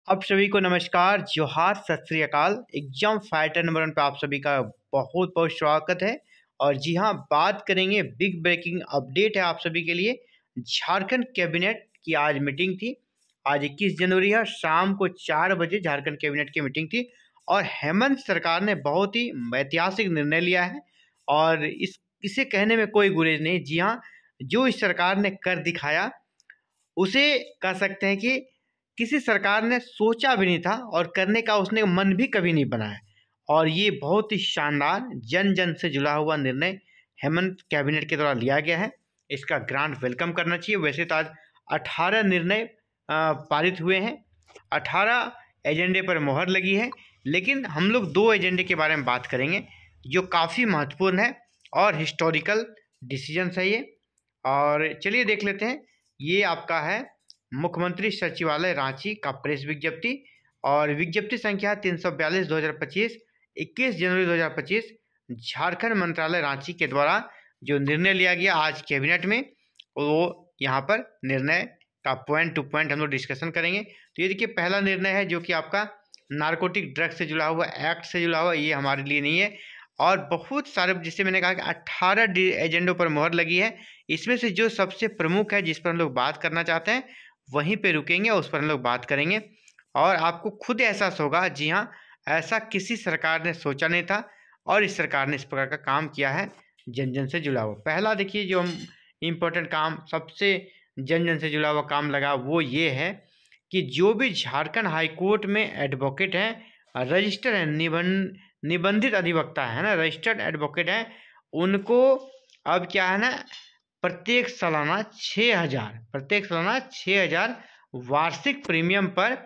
आप सभी को नमस्कार, जोहार, सत श्री अकाल। एग्जाम फाइटर नंबर 1 पे आप सभी का बहुत बहुत स्वागत है। और जी हाँ, बात करेंगे, बिग ब्रेकिंग अपडेट है आप सभी के लिए। झारखंड कैबिनेट की आज मीटिंग थी। आज 21 जनवरी है, शाम को 4 बजे झारखंड कैबिनेट की मीटिंग थी और हेमंत सरकार ने बहुत ही ऐतिहासिक निर्णय लिया है। और इसे कहने में कोई गुरेज नहीं। जी हाँ, जो इस सरकार ने कर दिखाया उसे कह सकते हैं कि किसी सरकार ने सोचा भी नहीं था और करने का उसने मन भी कभी नहीं बनाया। और ये बहुत ही शानदार जन जन से जुड़ा हुआ निर्णय हेमंत कैबिनेट के द्वारा लिया गया है। इसका ग्रांट वेलकम करना चाहिए। वैसे तो आज 18 निर्णय पारित हुए हैं, 18 एजेंडे पर मोहर लगी है, लेकिन हम लोग 2 एजेंडे के बारे में बात करेंगे जो काफ़ी महत्वपूर्ण है और हिस्टोरिकल डिसीजन है ये। और चलिए देख लेते हैं। ये आपका है मुख्यमंत्री सचिवालय रांची का प्रेस विज्ञप्ति और विज्ञप्ति संख्या 342 2025 21 जनवरी 2025 झारखंड मंत्रालय रांची के द्वारा जो निर्णय लिया गया आज कैबिनेट में, वो यहाँ पर निर्णय का पॉइंट टू पॉइंट हम लोग डिस्कशन करेंगे। तो ये देखिए, पहला निर्णय है जो कि आपका नारकोटिक ड्रग से जुड़ा हुआ, एक्ट से जुड़ा हुआ, ये हमारे लिए नहीं है। और बहुत सारे, जिससे मैंने कहा कि 18 एजेंडों पर मोहर लगी है। इसमें से जो सबसे प्रमुख है, जिस पर हम लोग बात करना चाहते हैं, वहीं पे रुकेंगे, उस पर हम लोग बात करेंगे और आपको खुद एहसास होगा। जी हाँ, ऐसा किसी सरकार ने सोचा नहीं था और इस सरकार ने इस प्रकार का काम किया है जन जन से जुड़ा हुआ। पहला देखिए, जो हम इम्पोर्टेंट काम, सबसे जन जन से जुड़ा हुआ काम लगा, वो ये है कि जो भी झारखंड हाई कोर्ट में एडवोकेट हैं, रजिस्टर हैं, निबंधित अधिवक्ता है ना, रजिस्टर्ड एडवोकेट हैं, उनको अब क्या है ना, प्रत्येक सालाना 6,000 वार्षिक प्रीमियम पर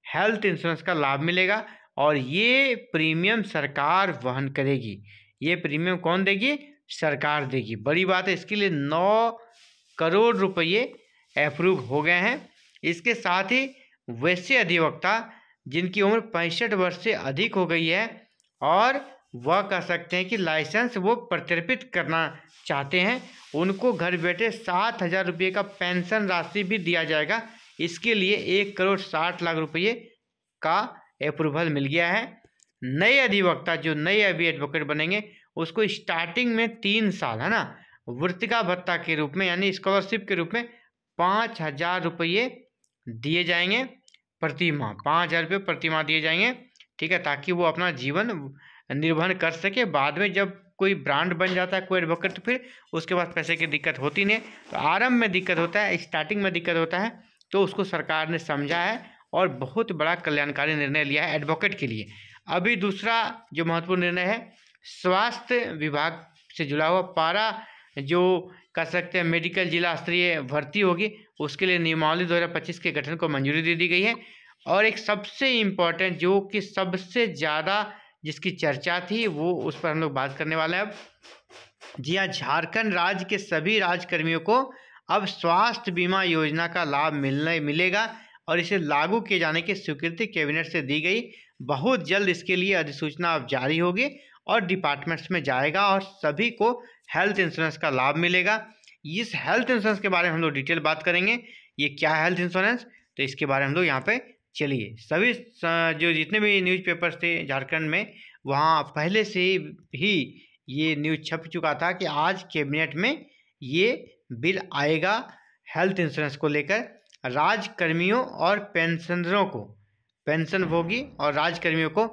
हेल्थ इंश्योरेंस का लाभ मिलेगा। और ये प्रीमियम सरकार वहन करेगी। ये प्रीमियम कौन देगी? सरकार देगी। बड़ी बात है, इसके लिए 9 करोड़ रुपये अप्रूव हो गए हैं। इसके साथ ही वैसे अधिवक्ता जिनकी उम्र 65 वर्ष से अधिक हो गई है और वह कह सकते हैं कि लाइसेंस वो प्रत्यर्पित करना चाहते हैं, उनको घर बैठे 7,000 रुपये का पेंशन राशि भी दिया जाएगा। इसके लिए 1,60,00,000 रुपये का अप्रूवल मिल गया है। नए अधिवक्ता, जो नए अभी एडवोकेट बनेंगे, उसको स्टार्टिंग में 3 साल है ना, वृत्तिका भत्ता के रूप में, यानी स्कॉलरशिप के रूप में 5,000 रुपये दिए जाएंगे प्रति माह। 5,000 रुपये प्रति माह दिए जाएंगे, ठीक है, ताकि वो अपना जीवन निर्वहन कर सके। बाद में जब कोई ब्रांड बन जाता है कोई एडवोकेट, तो फिर उसके बाद पैसे की दिक्कत होती नहीं। तो आरंभ में दिक्कत होता है, स्टार्टिंग में दिक्कत होता है, तो उसको सरकार ने समझा है और बहुत बड़ा कल्याणकारी निर्णय लिया है एडवोकेट के लिए। अभी दूसरा जो महत्वपूर्ण निर्णय है, स्वास्थ्य विभाग से जुड़ा हुआ पारा, जो कह सकते हैं मेडिकल जिला स्तरीय भर्ती होगी, उसके लिए नियमावली 2025 के गठन को मंजूरी दे दी गई है। और एक सबसे इम्पोर्टेंट, जो कि सबसे ज़्यादा जिसकी चर्चा थी, वो उस पर हम लोग बात करने वाले हैं अब। जी हाँ, झारखंड राज्य के सभी राज्यकर्मियों को अब स्वास्थ्य बीमा योजना का लाभ मिलेगा और इसे लागू किए जाने की स्वीकृति कैबिनेट से दी गई। बहुत जल्द इसके लिए अधिसूचना अब जारी होगी और डिपार्टमेंट्स में जाएगा और सभी को हेल्थ इंश्योरेंस का लाभ मिलेगा। इस हेल्थ इंश्योरेंस के बारे में हम लोग डिटेल बात करेंगे। ये क्या है हेल्थ इंश्योरेंस, तो इसके बारे में हम लोग यहाँ पे चलिए, सभी जो जितने भी न्यूज़पेपर्स थे झारखंड में, वहाँ पहले से ही ये न्यूज़ छप चुका था कि आज कैबिनेट में ये बिल आएगा हेल्थ इंश्योरेंस को लेकर। राज्यकर्मियों और पेंशनरों को पेंशनभोगी और राज्यकर्मियों को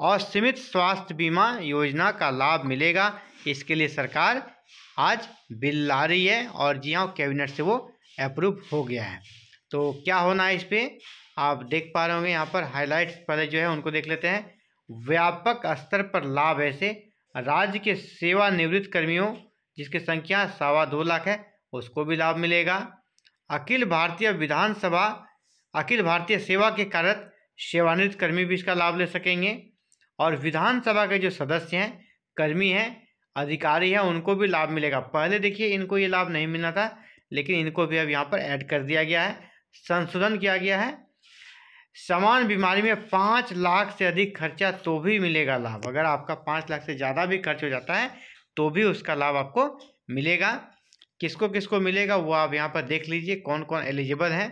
असीमित स्वास्थ्य बीमा योजना का लाभ मिलेगा। इसके लिए सरकार आज बिल ला रही है और जी हाँ, कैबिनेट से वो अप्रूव हो गया है। तो क्या होना है इस पर आप देख पा रहे होंगे यहाँ पर। हाईलाइट्स पहले जो है उनको देख लेते हैं। व्यापक स्तर पर लाभ ऐसे राज्य के सेवानिवृत्त कर्मियों, जिसकी संख्या 2.25 लाख है, उसको भी लाभ मिलेगा। अखिल भारतीय सेवा के कार्यरत सेवानिवृत्त कर्मी भी इसका लाभ ले सकेंगे। और विधानसभा के जो सदस्य हैं, कर्मी हैं, अधिकारी हैं, उनको भी लाभ मिलेगा। पहले देखिए इनको ये लाभ नहीं मिलना था, लेकिन इनको भी अब यहाँ पर ऐड कर दिया गया है, संशोधन किया गया है। समान बीमारी में 5 लाख से अधिक खर्चा तो भी मिलेगा लाभ। अगर आपका 5 लाख से ज़्यादा भी खर्च हो जाता है तो भी उसका लाभ आपको मिलेगा। किसको किसको मिलेगा वो आप यहाँ पर देख लीजिए, कौन कौन एलिजिबल हैं।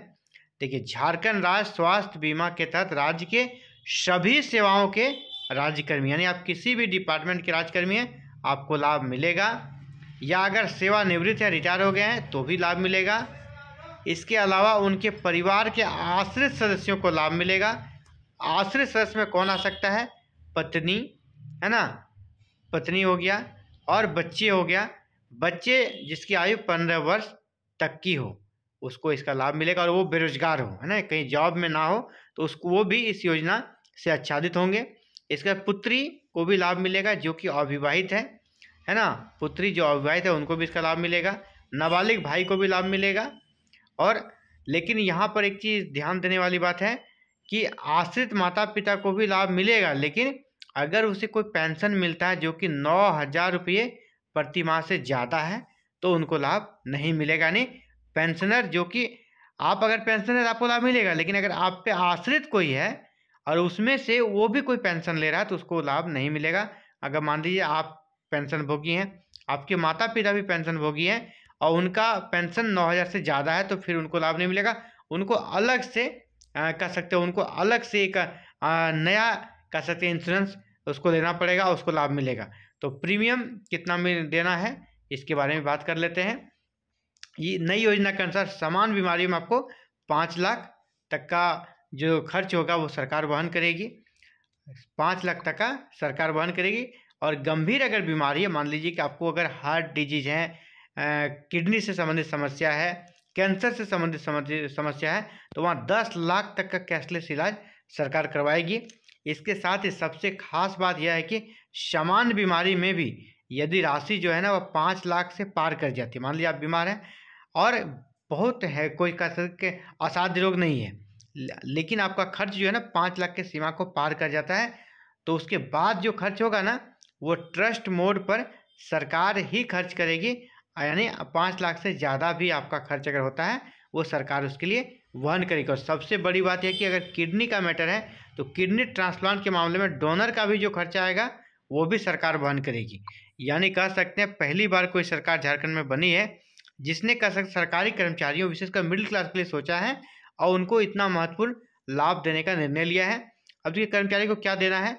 देखिए, झारखंड राज्य स्वास्थ्य बीमा के तहत राज्य के सभी सेवाओं के राज्यकर्मी, यानी आप किसी भी डिपार्टमेंट के राज्यकर्मी हैं आपको लाभ मिलेगा, या अगर सेवानिवृत्त या रिटायर हो गए हैं तो भी लाभ मिलेगा। इसके अलावा उनके परिवार के आश्रित सदस्यों को लाभ मिलेगा। आश्रित सदस्य में कौन आ सकता है? पत्नी, है ना, पत्नी हो गया, और बच्चे हो गया। बच्चे जिसकी आयु 15 वर्ष तक की हो उसको इसका लाभ मिलेगा, और वो बेरोजगार हो, है ना, कहीं जॉब में ना हो तो उसको वो भी इस योजना से आच्छादित होंगे। इसका पुत्री को भी लाभ मिलेगा जो कि अविवाहित है ना, पुत्री जो अविवाहित है उनको भी इसका लाभ मिलेगा। नाबालिग भाई को भी लाभ मिलेगा। और लेकिन यहाँ पर एक चीज़ ध्यान देने वाली बात है कि आश्रित माता पिता को भी लाभ मिलेगा, लेकिन अगर उसे कोई पेंशन मिलता है जो कि 9,000 रुपये प्रति माह से ज़्यादा है तो उनको लाभ नहीं मिलेगा। यानी पेंशनर जो कि आप अगर पेंशनर आपको लाभ मिलेगा, लेकिन अगर आप पे आश्रित कोई है और उसमें से वो भी कोई पेंशन ले रहा है तो उसको लाभ नहीं मिलेगा। अगर मान लीजिए आप पेंशन भोगी हैं, आपके माता पिता भी पेंशन भोगी हैं और उनका पेंशन 9,000 से ज़्यादा है तो फिर उनको लाभ नहीं मिलेगा। उनको अलग से कह सकते हो, उनको अलग से एक नया कह सकते हैं इंश्योरेंस उसको लेना पड़ेगा, उसको लाभ मिलेगा। तो प्रीमियम कितना में देना है इसके बारे में बात कर लेते हैं। ये नई योजना के अनुसार समान बीमारियों में आपको 5 लाख तक का जो खर्च होगा वो सरकार वहन करेगी, 5 लाख तक का सरकार वहन करेगी। और गंभीर अगर बीमारी है, मान लीजिए कि आपको अगर हार्ट डिजीज है, किडनी से संबंधित समस्या है, कैंसर से संबंधित समस्या है, तो वहाँ 10 लाख तक का कैशलेस इलाज सरकार करवाएगी। इसके साथ ही सबसे खास बात यह है कि सामान्य बीमारी में भी यदि राशि जो है ना वह 5 लाख से पार कर जाती है, मान लीजिए आप बीमार हैं और बहुत है कोई कह सकते असाध्य रोग नहीं है, लेकिन आपका खर्च जो है ना 5 लाख की सीमा को पार कर जाता है, तो उसके बाद जो खर्च होगा ना वो ट्रस्ट मोड पर सरकार ही खर्च करेगी। यानी 5 लाख से ज़्यादा भी आपका खर्च अगर होता है वो सरकार उसके लिए वहन करेगी। और सबसे बड़ी बात यह कि अगर किडनी का मैटर है तो किडनी ट्रांसप्लांट के मामले में डोनर का भी जो खर्चा आएगा वो भी सरकार वहन करेगी। यानी कह सकते हैं पहली बार कोई सरकार झारखंड में बनी है जिसने कह सकते सरकारी कर्मचारियों विशेषकर मिडिल क्लास के लिए सोचा है और उनको इतना महत्वपूर्ण लाभ देने का निर्णय लिया है। अब देखिए कर्मचारी को क्या देना है,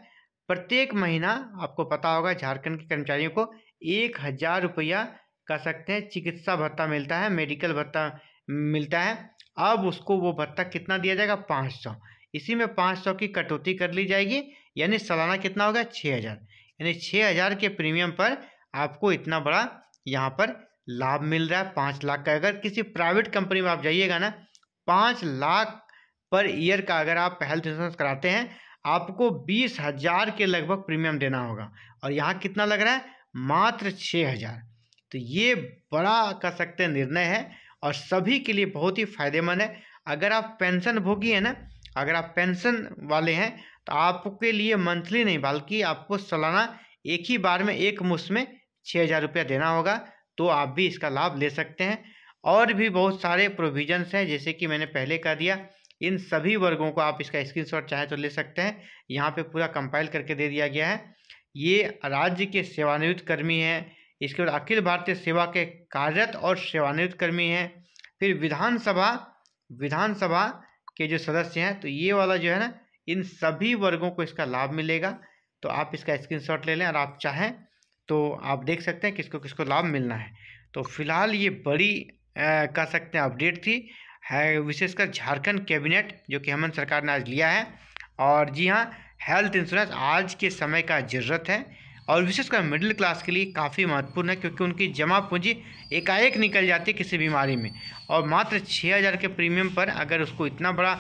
प्रत्येक महीना आपको पता होगा झारखंड के कर्मचारियों को 1,000 रुपया कह सकते हैं चिकित्सा भत्ता मिलता है, मेडिकल भत्ता मिलता है। अब उसको वो भत्ता कितना दिया जाएगा? 500। इसी में 500 की कटौती कर ली जाएगी, यानी सालाना कितना होगा? 6,000। यानी 6,000 के प्रीमियम पर आपको इतना बड़ा यहाँ पर लाभ मिल रहा है 5 लाख का। अगर किसी प्राइवेट कंपनी में आप जाइएगा ना 5 लाख पर ईयर का अगर आप हेल्थ इंश्योरेंस कराते हैं आपको 20,000 के लगभग प्रीमियम देना होगा, और यहाँ कितना लग रहा है? मात्र 6,000। तो ये बड़ा कह सकते हैं निर्णय है और सभी के लिए बहुत ही फायदेमंद है। अगर आप पेंशन भोगी हैं ना, अगर आप पेंशन वाले हैं तो आपके लिए मंथली नहीं बल्कि आपको सालाना एक ही बार में एक मुश्त में 6,000 रुपया देना होगा, तो आप भी इसका लाभ ले सकते हैं। और भी बहुत सारे प्रोविजंस हैं जैसे कि मैंने पहले कह दिया, इन सभी वर्गों को आप इसका स्क्रीनशॉट चाहे तो ले सकते हैं। यहाँ पे पूरा कंपाइल करके दे दिया गया है। ये राज्य के सेवानिवृत्त कर्मी हैं, इसके बाद अखिल भारतीय सेवा के कार्यरत और सेवानिवृत्त कर्मी हैं, फिर विधानसभा के जो सदस्य हैं, तो ये वाला जो है ना इन सभी वर्गों को इसका लाभ मिलेगा। तो आप इसका स्क्रीनशॉट ले लें और आप चाहें तो आप देख सकते हैं किसको किसको लाभ मिलना है। तो फिलहाल ये बड़ी कह सकते हैं अपडेट थी, है विशेषकर झारखंड कैबिनेट जो कि हेमंत सरकार ने आज लिया है। और जी हाँ, हेल्थ इंश्योरेंस आज के समय का ज़रूरत है और विशेषकर मिडिल क्लास के लिए काफ़ी महत्वपूर्ण है, क्योंकि उनकी जमा पूंजी एकाएक निकल जाती है किसी बीमारी में, और मात्र 6,000 के प्रीमियम पर अगर उसको इतना बड़ा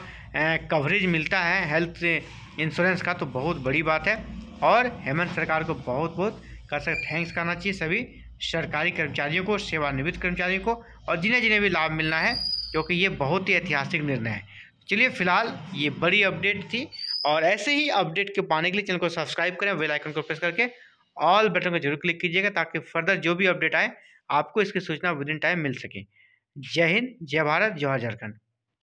कवरेज मिलता है हेल्थ इंश्योरेंस का तो बहुत बड़ी बात है। और हेमंत सरकार को बहुत बहुत कर सकते थैंक्स करना चाहिए सभी सरकारी कर्मचारियों को, सेवानिवृत्त कर्मचारियों को, और जिन्हें जिन्हें भी लाभ मिलना है, क्योंकि ये बहुत ही ऐतिहासिक निर्णय है। चलिए फिलहाल ये बड़ी अपडेट थी, और ऐसे ही अपडेट के पाने के लिए चैनल को सब्सक्राइब करें, बेल आइकन को प्रेस करके ऑल बटन को जरूर क्लिक कीजिएगा ताकि फर्दर जो भी अपडेट आए आपको इसकी सूचना विद इन टाइम मिल सके। जय हिंद, जय भारत, जय झारखंड।